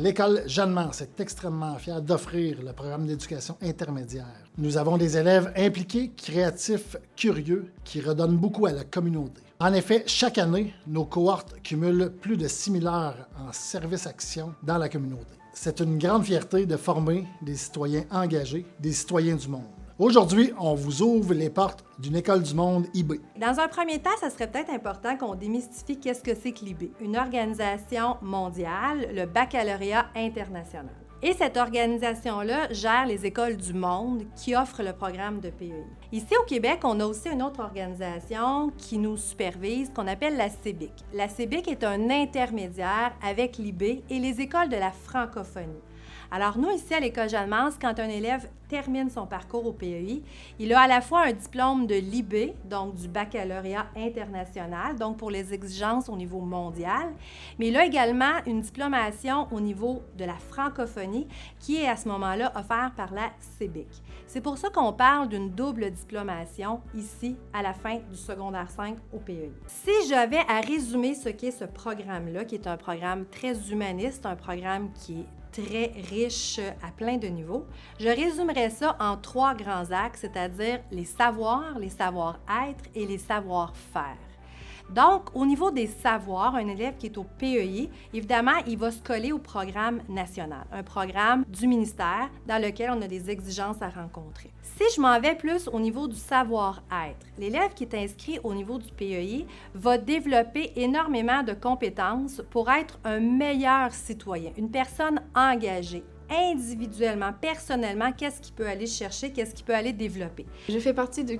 L'école Jeanne Mance est extrêmement fière d'offrir le programme d'éducation intermédiaire. Nous avons des élèves impliqués, créatifs, curieux, qui redonnent beaucoup à la communauté. En effet, chaque année, nos cohortes cumulent plus de 6 000 heures en service-action dans la communauté. C'est une grande fierté de former des citoyens engagés, des citoyens du monde. Aujourd'hui, on vous ouvre les portes d'une école du monde IB. Dans un premier temps, ça serait peut-être important qu'on démystifie qu'est-ce que c'est que l'IB, une organisation mondiale, le baccalauréat international. Et cette organisation-là gère les écoles du monde qui offrent le programme de PEI. Ici au Québec, on a aussi une autre organisation qui nous supervise, qu'on appelle la CEBIC. La CEBIC est un intermédiaire avec l'IB et les écoles de la francophonie. Alors nous, ici à l'École Jeanne Mance, quand un élève termine son parcours au PEI, il a à la fois un diplôme de l'IB, donc du baccalauréat international, donc pour les exigences au niveau mondial, mais il a également une diplomation au niveau de la francophonie qui est à ce moment-là offerte par la CEBIC. C'est pour ça qu'on parle d'une double diplomation ici à la fin du secondaire 5 au PEI. Si j'avais à résumer ce qu'est ce programme-là, qui est un programme très humaniste, un programme qui est très riche à plein de niveaux. Je résumerais ça en 3 grands axes, c'est-à-dire les savoir-être et les savoir-faire. Donc, au niveau des savoirs, un élève qui est au PEI, évidemment, il va se coller au programme national, un programme du ministère dans lequel on a des exigences à rencontrer. Si je m'en vais plus au niveau du savoir-être, l'élève qui est inscrit au niveau du PEI va développer énormément de compétences pour être un meilleur citoyen, une personne engagée. Individuellement, personnellement, qu'est-ce qu'il peut aller chercher, qu'est-ce qu'il peut aller développer. Je fais partie du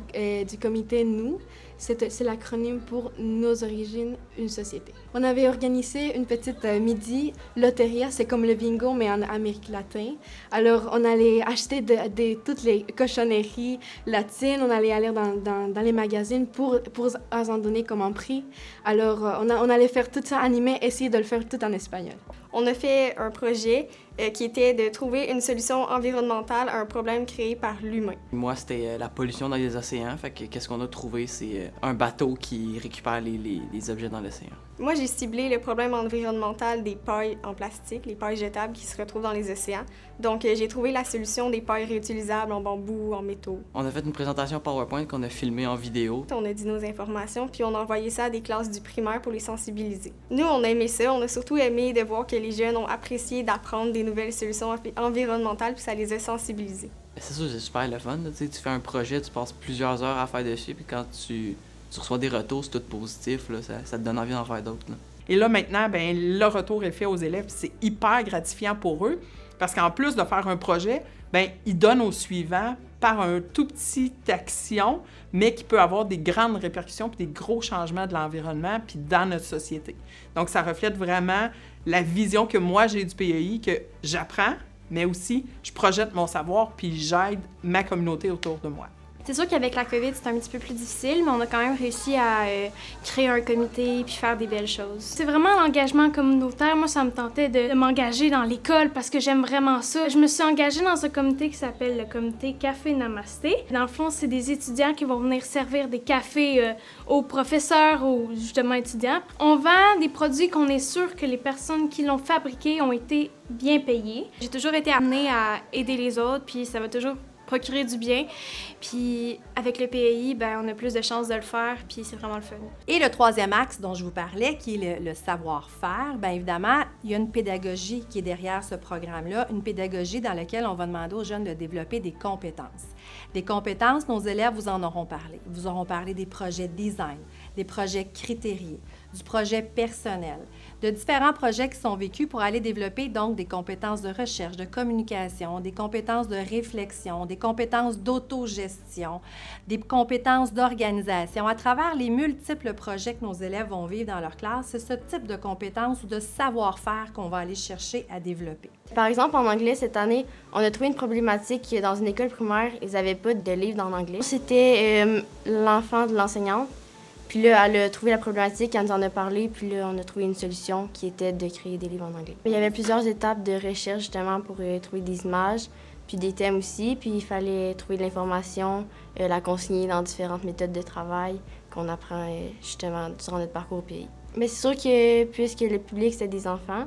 comité NOUS. C'est l'acronyme pour Nos origines, une société. On avait organisé une petite midi loteria, c'est comme le bingo, mais en Amérique latine. Alors, on allait acheter toutes les cochonneries latines, on allait aller dans les magazines pour en donner comme un prix. Alors, on allait faire tout ça animé, essayer de le faire tout en espagnol. On a fait un projet qui était de trouver une solution environnementale à un problème créé par l'humain. Moi, c'était la pollution dans les océans. Fait que qu'est-ce qu'on a trouvé, c'est un bateau qui récupère les objets dans l'océan. Moi, j'ai ciblé le problème environnemental des pailles en plastique, les pailles jetables qui se retrouvent dans les océans. Donc, j'ai trouvé la solution des pailles réutilisables en bambou, en métaux. On a fait une présentation PowerPoint qu'on a filmée en vidéo. On a dit nos informations, puis on a envoyé ça à des classes du primaire pour les sensibiliser. Nous, on a aimé ça. On a surtout aimé de voir que les jeunes ont apprécié d'apprendre des nouvelles solutions environnementales, puis ça les a sensibilisés. C'est sûr, c'est super le fun. Tu fais un projet, tu passes plusieurs heures à faire dessus, puis quand tu reçois des retours, c'est tout positif, là, ça te donne envie d'en faire d'autres. Et là, maintenant, le retour est fait aux élèves. C'est hyper gratifiant pour eux parce qu'en plus de faire un projet, ils donnent au suivant par un tout petit action, mais qui peut avoir des grandes répercussions puis des gros changements de l'environnement puis dans notre société. Donc, ça reflète vraiment la vision que moi, j'ai du PEI, que j'apprends, mais aussi, je projette mon savoir puis j'aide ma communauté autour de moi. C'est sûr qu'avec la COVID, c'est un petit peu plus difficile, mais on a quand même réussi à créer un comité puis faire des belles choses. C'est vraiment l'engagement communautaire. Moi, ça me tentait de m'engager dans l'école parce que j'aime vraiment ça. Je me suis engagée dans un comité qui s'appelle le comité Café Namasté. Dans le fond, c'est des étudiants qui vont venir servir des cafés aux professeurs, aux justement étudiants. On vend des produits qu'on est sûr que les personnes qui l'ont fabriqué ont été bien payées. J'ai toujours été amenée à aider les autres, puis ça va toujours procurer du bien. Puis avec le PEI, on a plus de chances de le faire, puis c'est vraiment le fun. Et le 3e axe dont je vous parlais, qui est le savoir-faire, bien évidemment, il y a une pédagogie qui est derrière ce programme-là, une pédagogie dans laquelle on va demander aux jeunes de développer des compétences. Des compétences, nos élèves vous en auront parlé. Ils vous auront parlé des projets design, des projets critériés, du projet personnel, de différents projets qui sont vécus pour aller développer donc des compétences de recherche, de communication, des compétences de réflexion, des compétences d'autogestion, des compétences d'organisation. À travers les multiples projets que nos élèves vont vivre dans leur classe, c'est ce type de compétences ou de savoir-faire qu'on va aller chercher à développer. Par exemple, en anglais, cette année, on a trouvé une problématique dans une école primaire, ils n'avaient pas de livre en anglais. C'était l'enfant de l'enseignante. Puis là, elle a trouvé la problématique, elle nous en a parlé, puis là, on a trouvé une solution qui était de créer des livres en anglais. Il y avait plusieurs étapes de recherche, justement, pour trouver des images, puis des thèmes aussi, puis il fallait trouver de l'information, la consigner dans différentes méthodes de travail qu'on apprend, justement, durant notre parcours au pays. Mais c'est sûr que, puisque le public, c'était des enfants,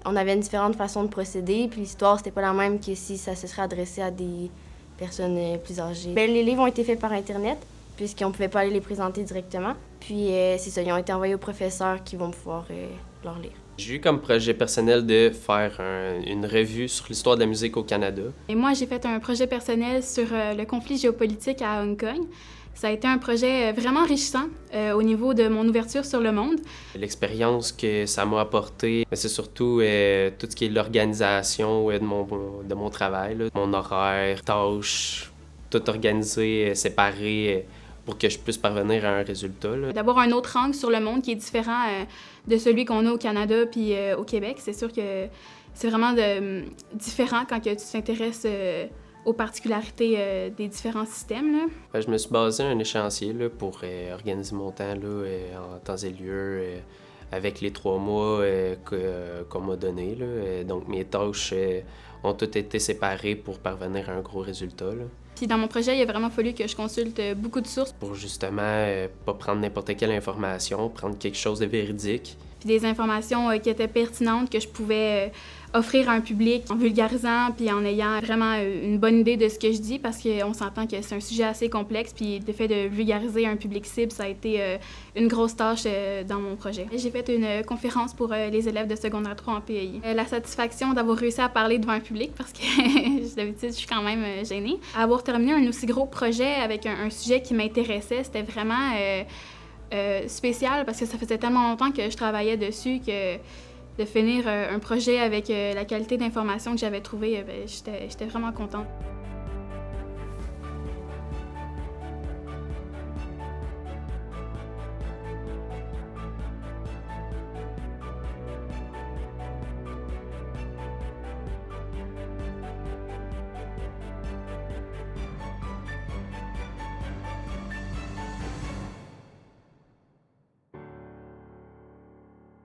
On avait une différente façon de procéder, puis l'histoire, c'était pas la même que si ça se serait adressé à des personnes plus âgées. Bien, les livres ont été faits par Internet, puisqu'on ne pouvait pas aller les présenter directement. Puis c'est ça, ils ont été envoyés aux professeurs qui vont pouvoir leur lire. J'ai eu comme projet personnel de faire une revue sur l'histoire de la musique au Canada. Et moi, j'ai fait un projet personnel sur le conflit géopolitique à Hong Kong. Ça a été un projet vraiment enrichissant au niveau de mon ouverture sur le monde. L'expérience que ça m'a apporté, c'est surtout tout ce qui est l'organisation de mon travail, là. Mon horaire, tâches, tout organisé, séparé pour que je puisse parvenir à un résultat, là. D'avoir un autre angle sur le monde qui est différent de celui qu'on a au Canada puis au Québec. C'est sûr que c'est vraiment différent quand que tu t'intéresses aux particularités des différents systèmes, là. Je me suis basé un échéancier là, pour organiser mon temps là, en temps et lieu avec les 3 mois qu'on m'a donné, là. Donc mes tâches ont toutes été séparées pour parvenir à un gros résultat, là. Puis dans mon projet, il a vraiment fallu que je consulte beaucoup de sources. Pour justement pas prendre n'importe quelle information, prendre quelque chose de véridique. Puis des informations qui étaient pertinentes, que je pouvais offrir à un public en vulgarisant puis en ayant vraiment une bonne idée de ce que je dis, parce qu'on s'entend que c'est un sujet assez complexe, puis le fait de vulgariser un public cible, ça a été une grosse tâche dans mon projet. J'ai fait une conférence pour les élèves de secondaire 3 en PEI. La satisfaction d'avoir réussi à parler devant un public, parce que d'habitude, je suis quand même gênée. Avoir terminé un aussi gros projet avec un sujet qui m'intéressait, c'était vraiment spécial, parce que ça faisait tellement longtemps que je travaillais dessus que de finir un projet avec la qualité d'information que j'avais trouvée, j'étais vraiment contente.